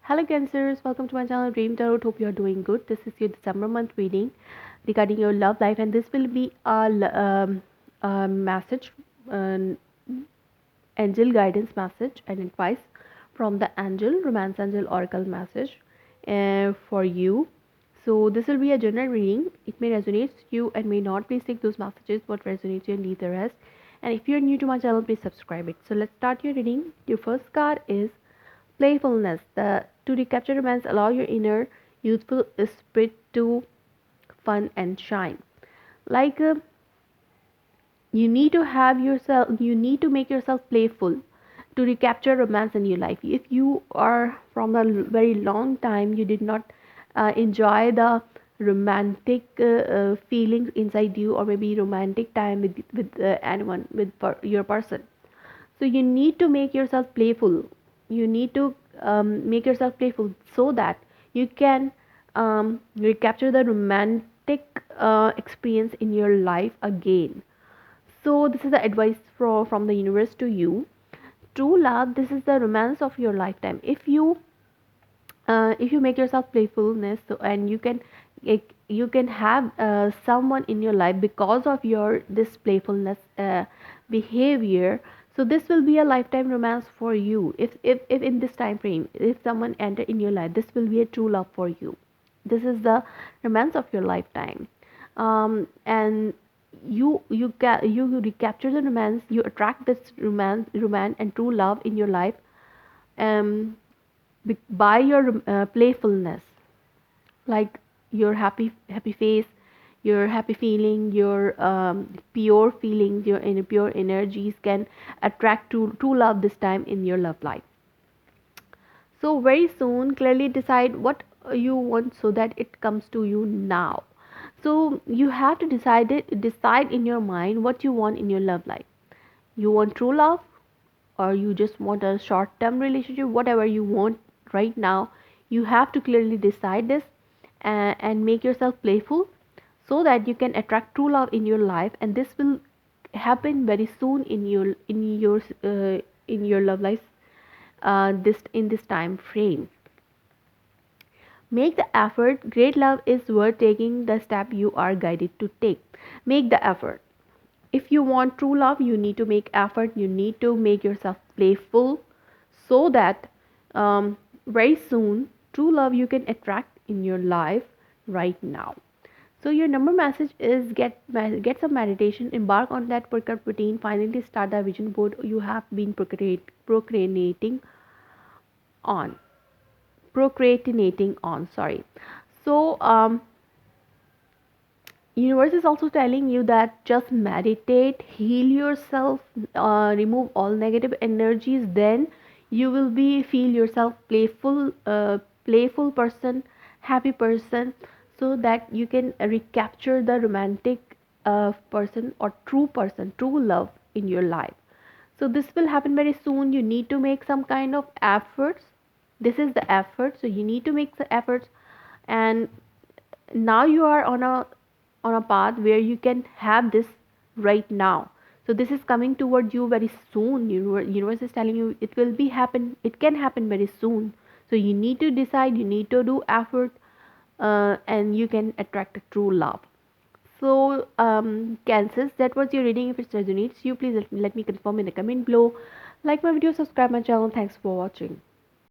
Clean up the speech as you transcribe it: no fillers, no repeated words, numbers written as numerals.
Hello Cancers, welcome to my channel Dream Tarot. Hope you are doing good. This is your December month reading regarding your love life, and this will be a message, an angel guidance message and advice from the angel, romance angel oracle message for you. So this will be a general reading. It may resonate you and may not. Please take those messages what resonates you and leave the rest. And if you're new to my channel, please subscribe it. So let's start your reading. Your first card is playfulness. To recapture romance, allow your inner youthful spirit to fun and shine. Like you need to make yourself playful to recapture romance in your life. If you are from a very long time you did not enjoy the romantic feelings inside you, or maybe romantic time with anyone, your person, so you need to make yourself playful. You need to make yourself playful so that you can recapture the romantic experience in your life again. So this is the advice from the universe to you. True love, this is the romance of your lifetime. If you make yourself playfulness, so, and you can have someone in your life because of your this playfulness behavior. So this will be a lifetime romance for you. If in this time frame, if someone enter in your life, this will be a true love for you. This is the romance of your lifetime. And you recapture the romance, you attract this romance and true love in your life, um by your playfulness, like your happy face, your happy feeling, your pure feelings, your pure energies can attract true love this time in your love life. So very soon clearly decide what you want so that it comes to you now. So you have to decide in your mind what you want in your love life. You want true love, or you just want a short term relationship, whatever you want right now. You have to clearly decide this, and make yourself playful so that you can attract true love in your life, and this will happen very soon in your love life, this time frame. Make the effort. Great love is worth taking the step you are guided to take. Make the effort. If you want true love, you need to make effort. You need to make yourself playful so that very soon true love you can attract in your life right now. So your number message is get some meditation, embark on that workout routine, finally start the vision board you have been procrastinating on sorry. So universe is also telling you that just meditate, heal yourself, remove all negative energies, then you will be feel yourself playful person, happy person, so that you can recapture the romantic person, or true love in your life. So this will happen very soon. You need to make some kind of efforts. This is the effort, so you need to make the efforts. And now you are on a path where you can have this right now. So this is coming toward you very soon. Universe is telling you it can happen very soon. So you need to decide, you need to do effort, and you can attract a true love. So Cancers, that was your reading. If it resonates you, please let me confirm in the comment below. Like my video, subscribe my channel. Thanks for watching.